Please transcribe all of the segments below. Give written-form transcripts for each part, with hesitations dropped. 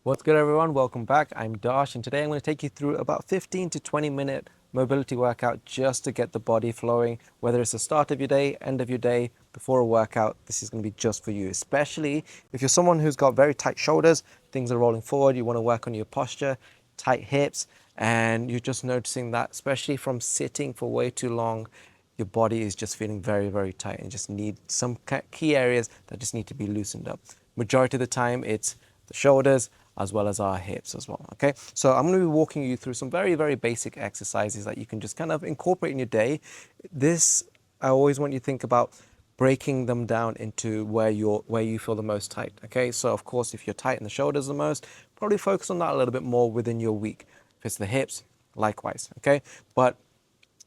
What's good, everyone? Welcome back. I'm Dash, and today I'm going to take you through about 15 to 20-minute mobility workout just to get the body flowing. Whether it's the start of your day, end of your day, before a workout, this is going to be just for you, especially if you're someone who's got very tight shoulders, things are rolling forward, you want to work on your posture, tight hips, and you're just noticing that, especially from sitting for way too long, your body is just feeling very, very tight and just need some key areas that just need to be loosened up. Majority of the time, it's the shoulders as well as our hips as well. Okay, so I'm going to be walking you through some very, very basic exercises that you can just kind of incorporate in your day. This, I always want you to think about breaking them down into where you feel the most tight. Okay, so of course, if you're tight in the shoulders the most, probably focus on that a little bit more within your week. If it's the hips, likewise. Okay, but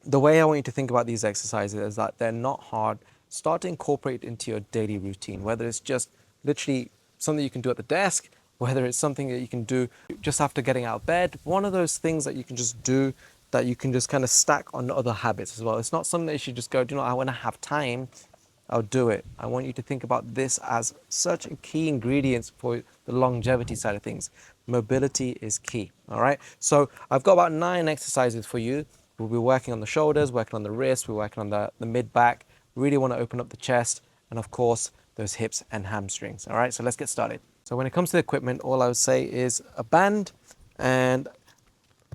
the way I want you to think about these exercises is that they're not hard. Start to incorporate into your daily routine, whether it's just literally something you can do at the desk, whether it's something that you can do just after getting out of bed. One of those things that you can just do that you can just kind of stack on other habits as well. It's not something that you should just go, do you know, I want to have time, I'll do it. I want you to think about this as such a key ingredient for the longevity side of things. Mobility is key, all right? So I've got about 9 exercises for you. We'll be working on the shoulders, working on the wrists, we're working on the mid-back. Really want to open up the chest and, of course, those hips and hamstrings, all right? So let's get started. So when it comes to the equipment, all I would say is a band and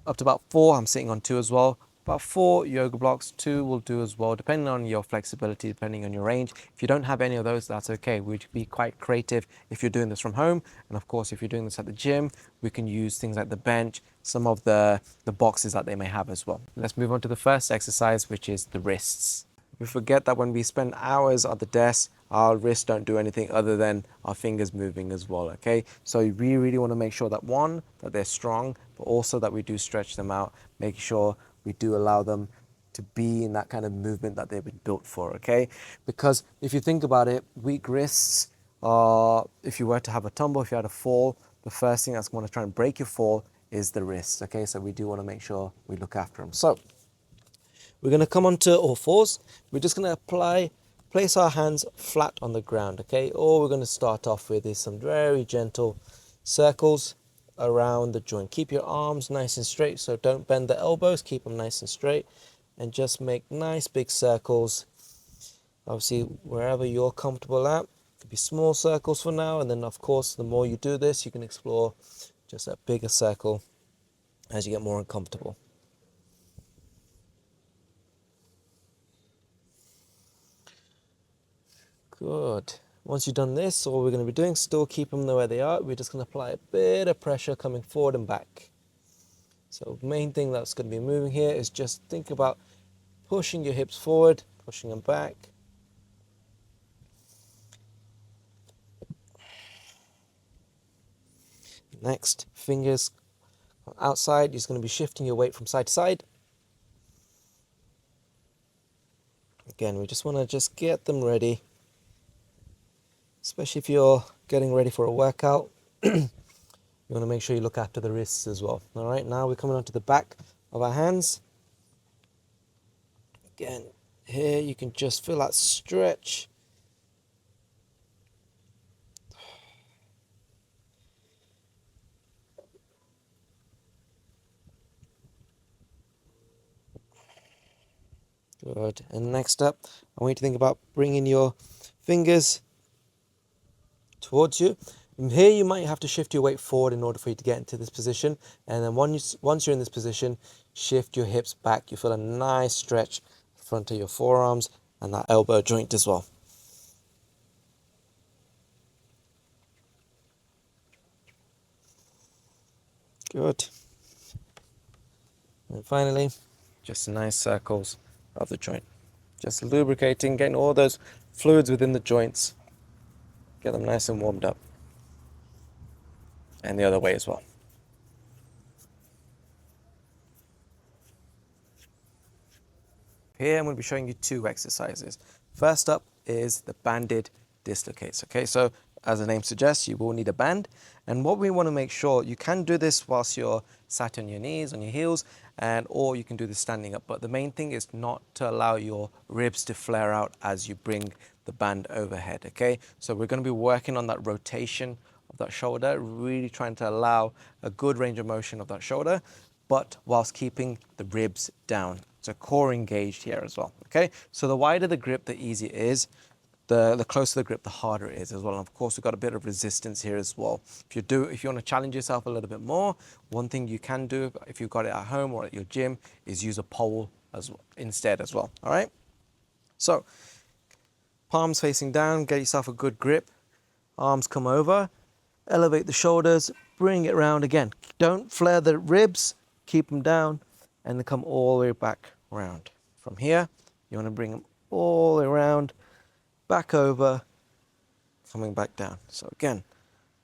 up to about 4. I'm sitting on 2 as well. About 4 yoga blocks, 2 will do as well, depending on your flexibility, depending on your range. If you don't have any of those, that's okay. We'd be quite creative if you're doing this from home. And of course, if you're doing this at the gym, we can use things like the bench, some of the boxes that they may have as well. Let's move on to the first exercise, which is the wrists. We forget that when we spend hours at the desk, our wrists don't do anything other than our fingers moving as well, okay? So we really want to make sure that, one, that they're strong, but also that we do stretch them out, making sure we do allow them to be in that kind of movement that they've been built for, okay? Because if you think about it, weak wrists are, if you were to have a tumble, if you had a fall, the first thing that's going to try and break your fall is the wrists, okay? So we do want to make sure we look after them. So we're going to come onto all fours. We're just going to place our hands flat on the ground, okay? All we're going to start off with is some very gentle circles around the joint. Keep your arms nice and straight, so don't bend the elbows, keep them nice and straight, and just make nice big circles. Obviously, wherever you're comfortable at. It could be small circles for now, and then of course, the more you do this, you can explore just a bigger circle as you get more uncomfortable. Good. Once you've done this, all we're going to be doing, still keep them the way they are. We're just going to apply a bit of pressure coming forward and back. So the main thing that's going to be moving here is just think about pushing your hips forward, pushing them back. Next, fingers outside. You're just going to be shifting your weight from side to side. Again, we just want to just get them ready, especially if you're getting ready for a workout. You want to make sure you look after the wrists as well. All right, now we're coming onto the back of our hands. Again, here you can just feel that stretch. Good. And next up, I want you to think about bringing your fingers towards you. And here you might have to shift your weight forward in order for you to get into this position. And then once you're in this position, shift your hips back. You feel a nice stretch in front of your forearms and that elbow joint as well. Good. And finally, just nice circles of the joint. Just lubricating, getting all those fluids within the joints. Get them nice and warmed up. And the other way as well. Here I'm going to be showing you 2 exercises. First up is the banded dislocates. Okay, so as the name suggests, you will need a band. And what we want to make sure, you can do this whilst you're sat on your knees, on your heels, or you can do this standing up. But the main thing is not to allow your ribs to flare out as you bring the band overhead. Okay, so we're going to be working on that rotation of that shoulder, really trying to allow a good range of motion of that shoulder, but whilst keeping the ribs down. So core engaged here as well, okay? So the wider the grip, the easier it is. The closer the grip, the harder it is as well. And of course, we've got a bit of resistance here as well. If you want to challenge yourself a little bit more, one thing you can do if you've got it at home or at your gym is use a pole instead as well, all right? So palms facing down, get yourself a good grip. Arms come over, elevate the shoulders, bring it round again. Don't flare the ribs, keep them down, and then come all the way back round. From here, you want to bring them all the way around, back over, coming back down. So again,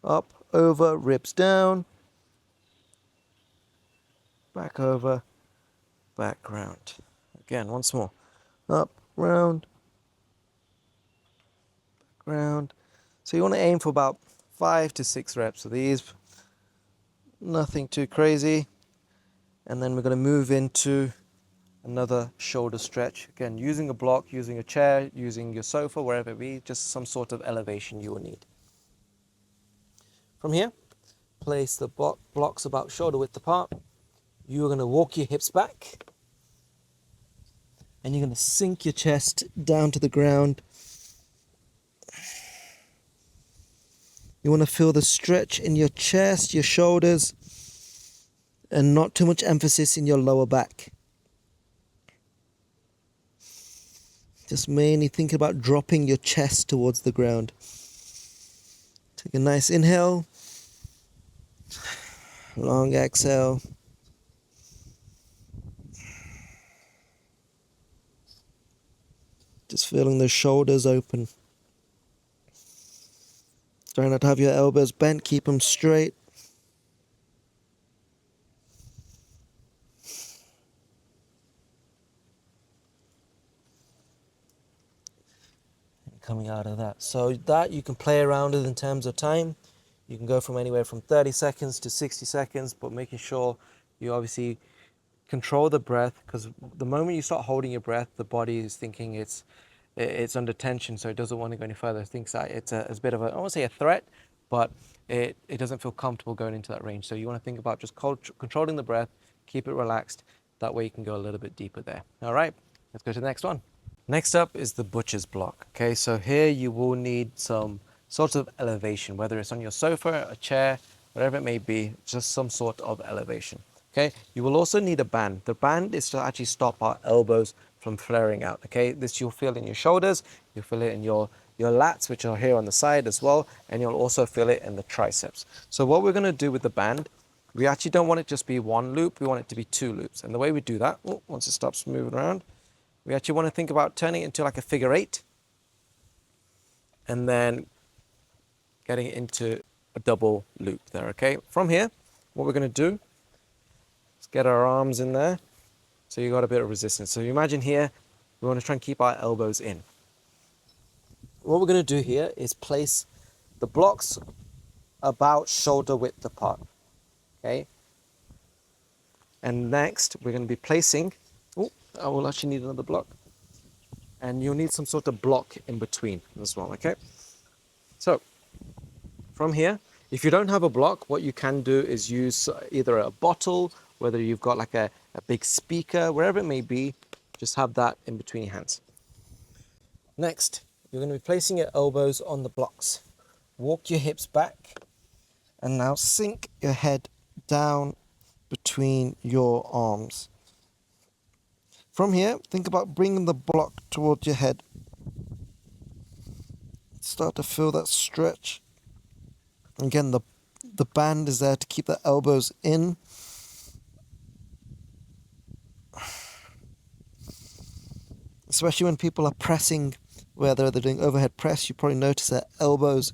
up, over, ribs down, back over, back round. Again, once more. Up, round, back round. So you want to aim for about 5 to 6 reps of these. Nothing too crazy. And then we're going to move into another shoulder stretch. Again, using a block, using a chair, using your sofa, wherever it be, just some sort of elevation you will need. From here, place the blocks about shoulder width apart. You're going to walk your hips back. And you're going to sink your chest down to the ground. You want to feel the stretch in your chest, your shoulders, and not too much emphasis in your lower back. Just mainly think about dropping your chest towards the ground. Take a nice inhale. Long exhale. Just feeling the shoulders open. Try not to have your elbows bent, keep them straight. And coming out of that. So that you can play around with in terms of time. You can go from anywhere from 30 seconds to 60 seconds, but making sure you obviously control the breath, because the moment you start holding your breath, the body is thinking it's under tension, so it doesn't want to go any further. It thinks that it's a bit of a, I won't say a threat, but it doesn't feel comfortable going into that range. So you want to think about just controlling the breath, keep it relaxed. That way you can go a little bit deeper there. All right, let's go to the next one. Next up is the butcher's block. Okay, so here you will need some sort of elevation, whether it's on your sofa, a chair, whatever it may be, just some sort of elevation. Okay, you will also need a band. The band is to actually stop our elbows from flaring out. Okay, this you'll feel in your shoulders, you'll feel it in your lats, which are here on the side as well, and you'll also feel it in the triceps. So what we're going to do with the band, we actually don't want it just be one loop, we want it to be 2 loops. And the way we do that, once it stops moving around, we actually want to think about turning it into like a figure 8, and then getting it into a double loop there. Okay, from here, what we're going to do, let's get our arms in there. So you got a bit of resistance. So you imagine here, we want to try and keep our elbows in. What we're going to do here is place the blocks about shoulder width apart. Okay. And next, we're going to be placing, I will actually need another block. And you'll need some sort of block in between as well, okay? So, from here, if you don't have a block, what you can do is use either a bottle, whether you've got like a big speaker, wherever it may be, just have that in between your hands. Next, you're going to be placing your elbows on the blocks. Walk your hips back, and now sink your head down between your arms. From here, think about bringing the block towards your head. Start to feel that stretch. Again, the band is there to keep the elbows in. Especially when people are pressing, whether they're doing overhead press, you probably notice that elbows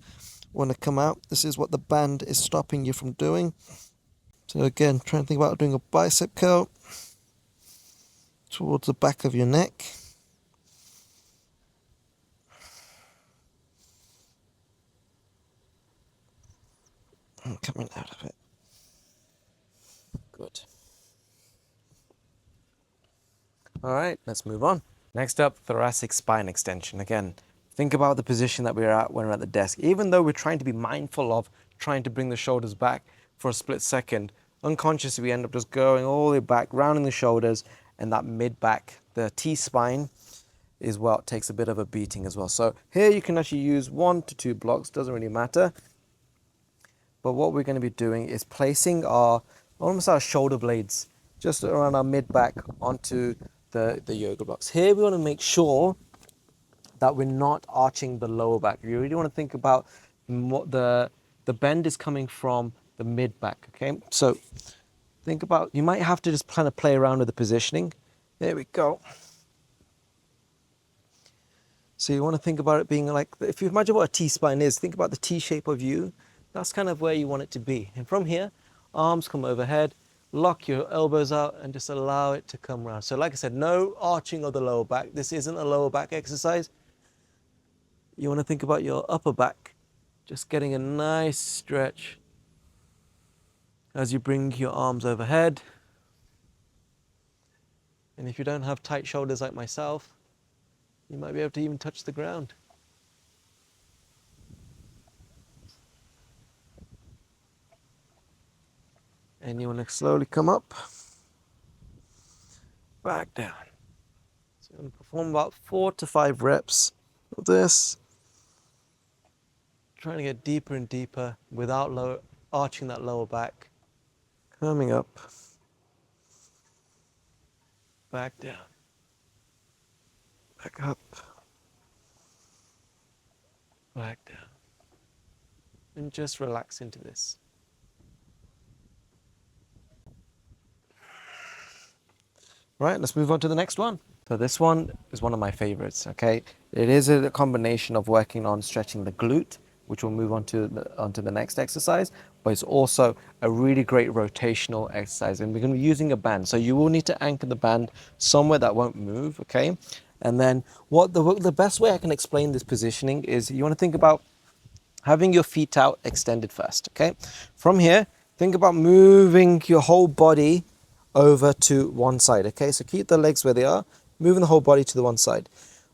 want to come out. This is what the band is stopping you from doing. So again, try and think about doing a bicep curl towards the back of your neck. And coming out of it. Good. All right, let's move on. Next up, thoracic spine extension. Again, think about the position that we're at when we're at the desk. Even though we're trying to be mindful of trying to bring the shoulders back for a split second. Unconsciously, we end up just going all the way back, rounding the shoulders, and that mid-back, the T-spine, is well, it takes a bit of a beating as well. So here you can actually use 1 to 2 blocks, doesn't really matter. But what we're going to be doing is placing almost our shoulder blades just around our mid-back onto the yoga blocks. Here we want to make sure that we're not arching the lower back. You really want to think about what the bend is coming from the mid-back, okay? So think about, you might have to just kind of play around with the positioning. There we go. So you want to think about it being like, if you imagine what a T-spine is, think about the T shape of you. That's kind of where you want it to be. And from here, arms come overhead, lock your elbows out and just allow it to come around. So like I said, no arching of the lower back. This isn't a lower back exercise. You want to think about your upper back, just getting a nice stretch as you bring your arms overhead. And if you don't have tight shoulders like myself, you might be able to even touch the ground. And you want to slowly come up, back down. So you're going to perform about 4 to 5 reps of this. Trying to get deeper and deeper without arching that lower back. Coming up, back down, back up, back down. And just relax into this. Right, let's move on to the next one. So this one is one of my favorites, okay? It is a combination of working on stretching the glute, which we'll move on to onto the next exercise, but it's also a really great rotational exercise, and we're going to be using a band. So you will need to anchor the band somewhere that won't move, okay? And then what the best way I can explain this positioning is you want to think about having your feet out extended first, okay? From here, think about moving your whole body over to one side, okay? So keep the legs where they are, moving the whole body to the one side.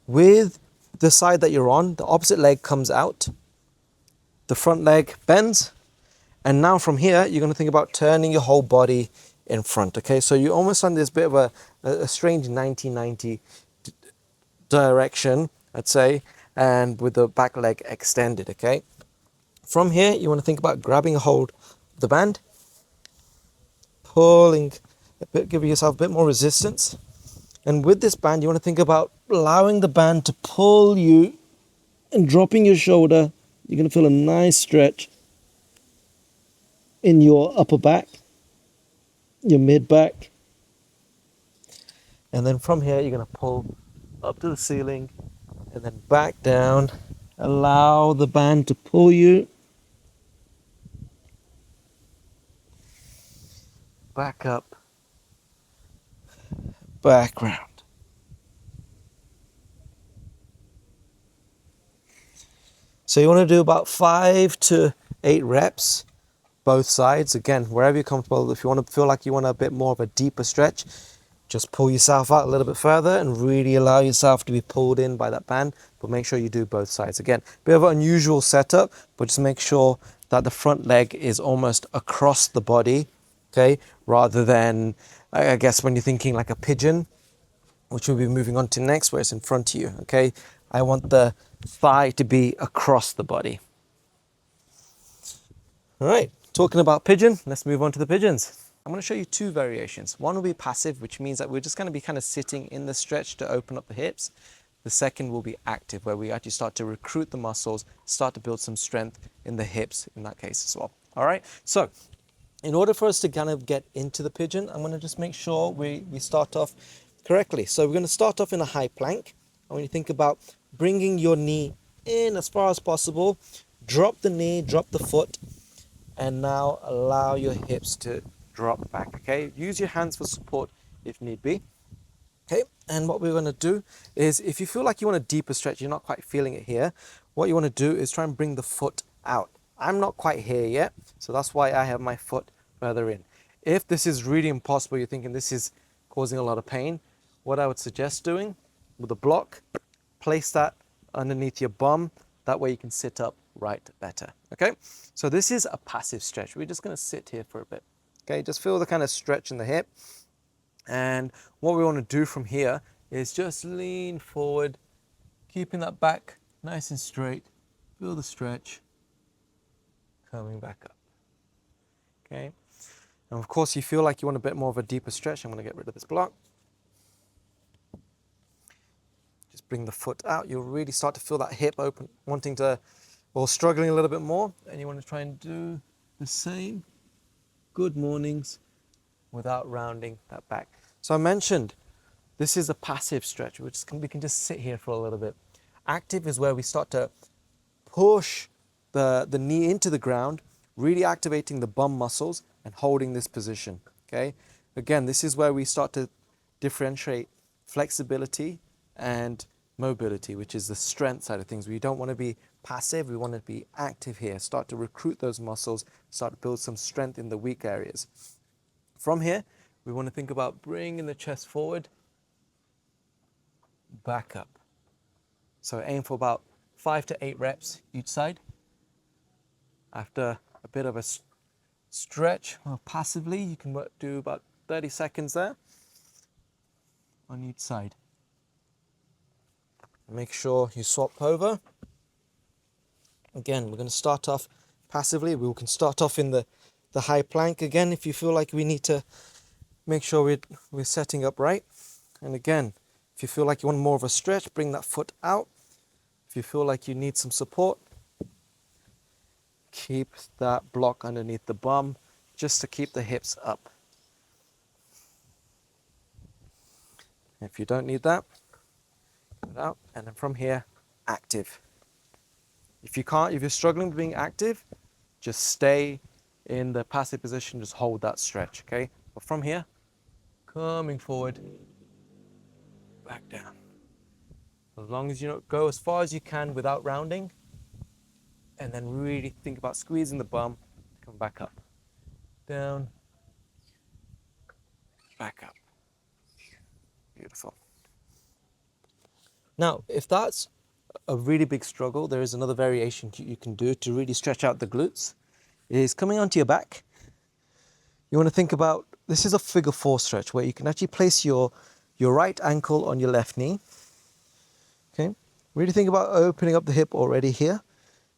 With the side that you're on, the opposite leg comes out, the front leg bends, and now from here, you're going to think about turning your whole body in front, okay? So you almost on this bit of a strange 1990 direction, I'd say, and with the back leg extended, okay? From here, you want to think about grabbing a hold of the band, pulling a bit, giving yourself a bit more resistance. And with this band, you want to think about allowing the band to pull you and dropping your shoulder. You're going to feel a nice stretch in your upper back, your mid back. And then from here, you're going to pull up to the ceiling and then back down. Allow the band to pull you back up, back round. So you want to do about 5 to 8 reps, both sides. Again, wherever you're comfortable. If you want to feel like you want a bit more of a deeper stretch, just pull yourself out a little bit further and really allow yourself to be pulled in by that band. But make sure you do both sides. Again, bit of an unusual setup, but just make sure that the front leg is almost across the body, okay? Rather than, I guess, when you're thinking like a pigeon, which we'll be moving on to next, where it's in front of you, okay? I want the thigh to be across the body. All right, talking about pigeon, let's move on to the pigeons. I'm going to show you 2 variations. One will be passive, which means that we're just going to be kind of sitting in the stretch to open up the hips. The second will be active, where we actually start to recruit the muscles, start to build some strength in the hips in that case as well. All right, so in order for us to kind of get into the pigeon, I'm going to just make sure we start off correctly. So we're going to start off in a high plank. And when you think about bringing your knee in as far as possible, drop the knee, drop the foot, and now allow your hips to drop back, okay? Use your hands for support if need be, okay? And what we're going to do is, if you feel like you want a deeper stretch, you're not quite feeling it here, what you want to do is try and bring the foot out. I'm not quite here yet, so that's why I have my foot further in. If this is really impossible, you're thinking this is causing a lot of pain, what I would suggest doing with a block, place that underneath your bum. That way you can sit up right better, okay? So this is a passive stretch. We're just gonna sit here for a bit, okay? Just feel the kind of stretch in the hip. And what we wanna do from here is just lean forward, keeping that back nice and straight. Feel the stretch, coming back up, okay? And of course, you feel like you want a bit more of a deeper stretch. I'm gonna get rid of this block. Just bring the foot out. You'll really start to feel that hip open, wanting to, or struggling a little bit more. And you want to try and do the same good mornings without rounding that back. So I mentioned this is a passive stretch, which we can just sit here for a little bit. Active is where we start to push the knee into the ground, really activating the bum muscles and holding this position, okay? Again, this is where we start to differentiate flexibility and mobility, which is the strength side of things. We don't want to be passive, we want to be active here. Start to recruit those muscles, start to build some strength in the weak areas. From here, we want to think about bringing the chest forward, back up. So aim for about 5 to 8 reps each side. After a bit of a stretch, or passively, you can do about 30 seconds there on each side. Make sure you swap over. Again, we're going to start off passively. We can start off in the high plank again if you feel like we need to make sure we're setting up right. And again, if you feel like you want more of a stretch, bring that foot out. If you feel like you need some support, keep that block underneath the bum just to keep the hips up. If you don't need that, put it out, and then from here, active. If you're struggling with being active, just stay in the passive position, just hold that stretch, okay? But from here, coming forward, back down. As long as you don't go as far as you can without rounding, and then really think about squeezing the bum, come back up, down, back up. Beautiful. Now, if that's a really big struggle, there is another variation you can do to really stretch out the glutes, is coming onto your back. You want to think about, this is a figure 4 stretch where you can actually place your right ankle on your left knee. Okay, really think about opening up the hip already here.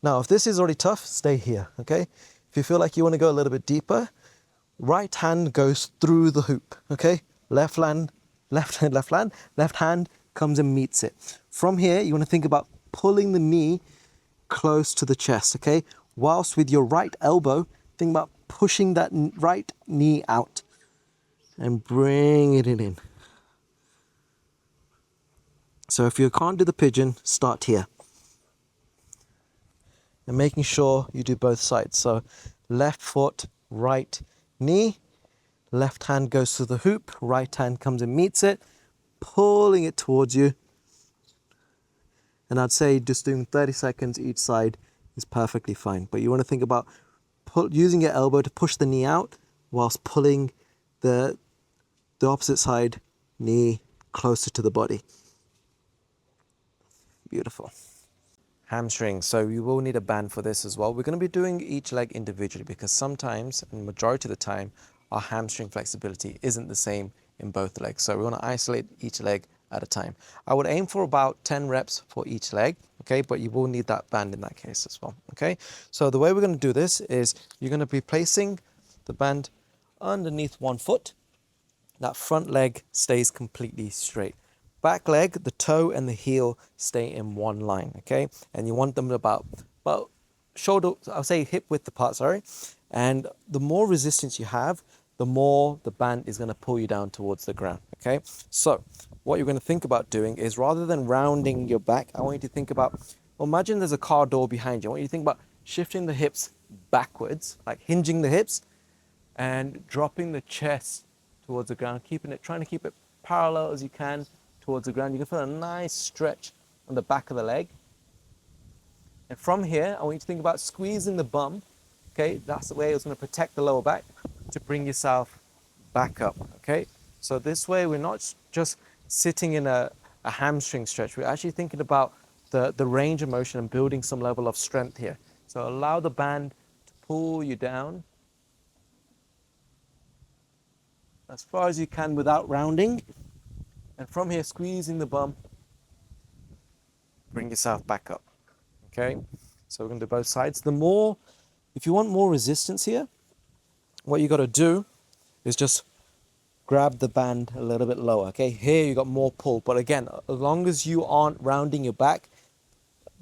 Now, if this is already tough, stay here, okay? If you feel like you want to go a little bit deeper, right hand goes through the hoop, okay? Left hand comes and meets it. From here, you want to think about pulling the knee close to the chest, okay? Whilst with your right elbow, think about pushing that right knee out and bring it in. So if you can't do the pigeon, start here. And making sure you do both sides. So left foot, right knee, left hand goes to the hoop, right hand comes and meets it, pulling it towards you. And I'd say just doing 30 seconds each side is perfectly fine. But you want to think about using your elbow to push the knee out whilst pulling the opposite side knee closer to the body. Beautiful. Hamstrings. So you will need a band for this as well. We're going to be doing each leg individually because sometimes, and majority of the time, our hamstring flexibility isn't the same in both legs. So we want to isolate each leg at a time. I would aim for about 10 reps for each leg, okay? But you will need that band in that case as well, okay? So the way we're going to do this is you're going to be placing the band underneath one foot. That front leg stays completely straight. Back leg, the toe and the heel stay in one line, okay? And you want them about shoulder, I'll say hip width apart, sorry. And the more resistance you have, the more the band is going to pull you down towards the ground, okay? So what you're going to think about doing is rather than rounding your back, I want you to think about, well, imagine there's a car door behind you. I want you to think about shifting the hips backwards, like hinging the hips and dropping the chest towards the ground, trying to keep it parallel as you can towards the ground. You can feel a nice stretch on the back of the leg. And from here, I want you to think about squeezing the bum. Okay, that's the way it's going to protect the lower back to bring yourself back up. Okay, so this way we're not just sitting in a hamstring stretch. We're actually thinking about the range of motion and building some level of strength here. So allow the band to pull you down as far as you can without rounding. And from here, squeezing the bum, bring yourself back up. Okay, so we're going to do both sides. If you want more resistance here, what you got to do is just grab the band a little bit lower. Okay, here you got more pull, but again, as long as you aren't rounding your back,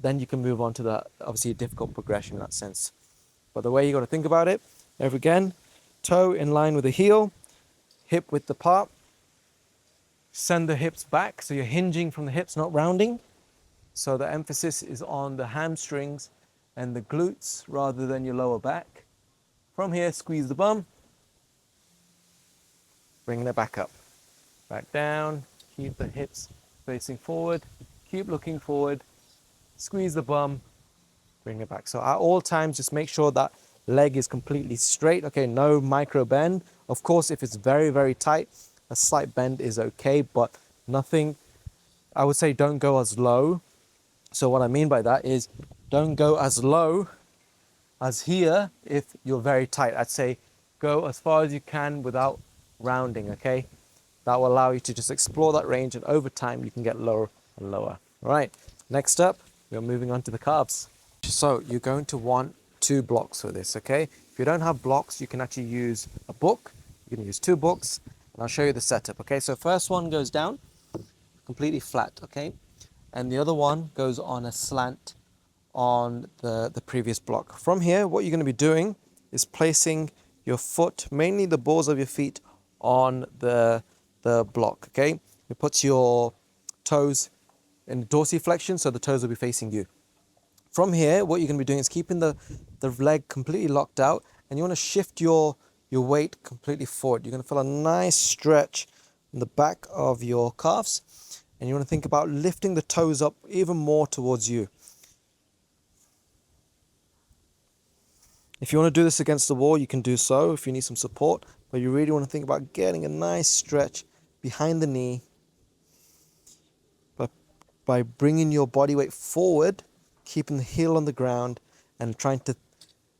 then you can move on to the obviously a difficult progression in that sense. But the way you got to think about it, again, toe in line with the heel, hip width apart, send the hips back, so you're hinging from the hips, not rounding. So the emphasis is on the hamstrings and the glutes rather than your lower back. From here, squeeze the bum, bringing it back up, back down, keep the hips facing forward, keep looking forward, squeeze the bum, bring it back. So at all times, just make sure that leg is completely straight. Okay, no micro bend. Of course, if it's very, very tight, a slight bend is okay, but nothing, I would say don't go as low. So what I mean by that is don't go as low as here if you're very tight. I'd say go as far as you can without rounding, okay? That will allow you to just explore that range, and over time you can get lower and lower. All right, next up, we're moving on to the calves. So you're going to want 2 blocks for this, okay? If you don't have blocks, you can actually use a book. You can use 2 books, and I'll show you the setup, okay? So first one goes down completely flat, okay? And the other one goes on a slant on the previous block. From here, what you're going to be doing is placing your foot, mainly the balls of your feet, on the block, okay? It puts your toes in dorsiflexion, so the toes will be facing you. From here, what you're going to be doing is keeping the leg completely locked out, and you want to shift your weight completely forward. You're going to feel a nice stretch in the back of your calves, and you want to think about lifting the toes up even more towards you. If you want to do this against the wall, you can do so if you need some support, but you really want to think about getting a nice stretch behind the knee by bringing your body weight forward, keeping the heel on the ground, and trying to,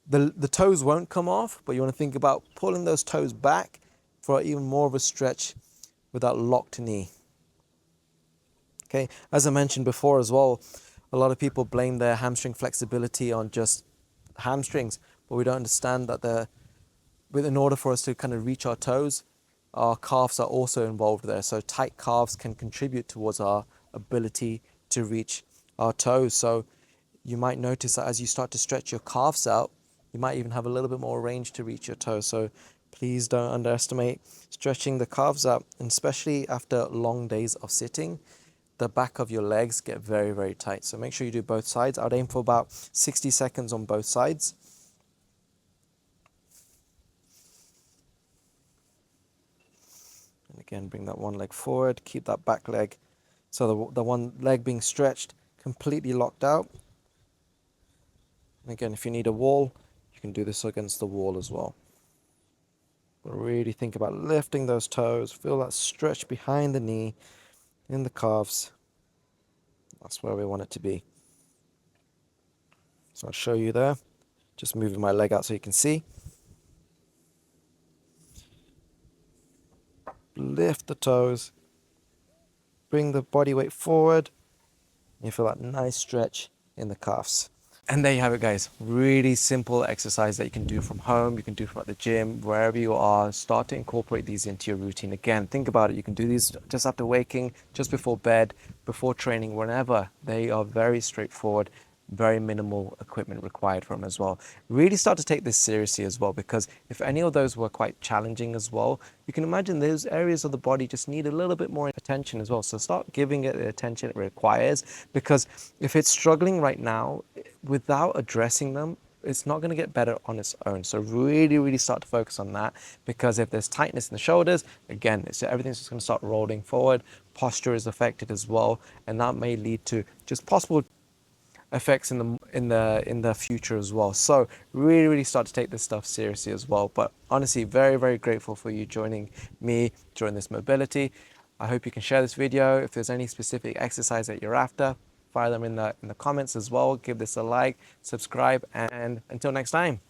the toes won't come off, but you want to think about pulling those toes back for even more of a stretch with that locked knee. Okay, as I mentioned before as well, a lot of people blame their hamstring flexibility on just hamstrings, but we don't understand that in order for us to kind of reach our toes, our calves are also involved there. So tight calves can contribute towards our ability to reach our toes. So you might notice that as you start to stretch your calves out, you might even have a little bit more range to reach your toes. So please don't underestimate stretching the calves out, and especially after long days of sitting, the back of your legs get very, very tight. So make sure you do both sides. I'd aim for about 60 seconds on both sides. And again, bring that one leg forward, keep that back leg, so the one leg being stretched, completely locked out. And again, if you need a wall, you can do this against the wall as well. But really think about lifting those toes, feel that stretch behind the knee, in the calves. That's where we want it to be. So I'll show you there. Just moving my leg out so you can see. Lift the toes. Bring the body weight forward. And you feel that nice stretch in the calves. And there you have it, guys. Really simple exercise that you can do from home, you can do from at the gym, wherever you are. Start to incorporate these into your routine. Again, think about it. You can do these just after waking, just before bed, before training, whenever. They are very straightforward, very minimal equipment required from as well. Really start to take this seriously as well, because if any of those were quite challenging as well, you can imagine those areas of the body just need a little bit more attention as well. So start giving it the attention it requires, because if it's struggling right now, without addressing them, it's not going to get better on its own. So really start to focus on that, because if there's tightness in the shoulders, again, everything's just going to start rolling forward. Posture is affected as well, and that may lead to just possible effects in the future as well. So really start to take this stuff seriously as well. But honestly, very grateful for you joining me during this mobility. I hope you can share this video if there's any specific exercise that you're after. fire them in the comments as well. Give this a like, subscribe, and until next time.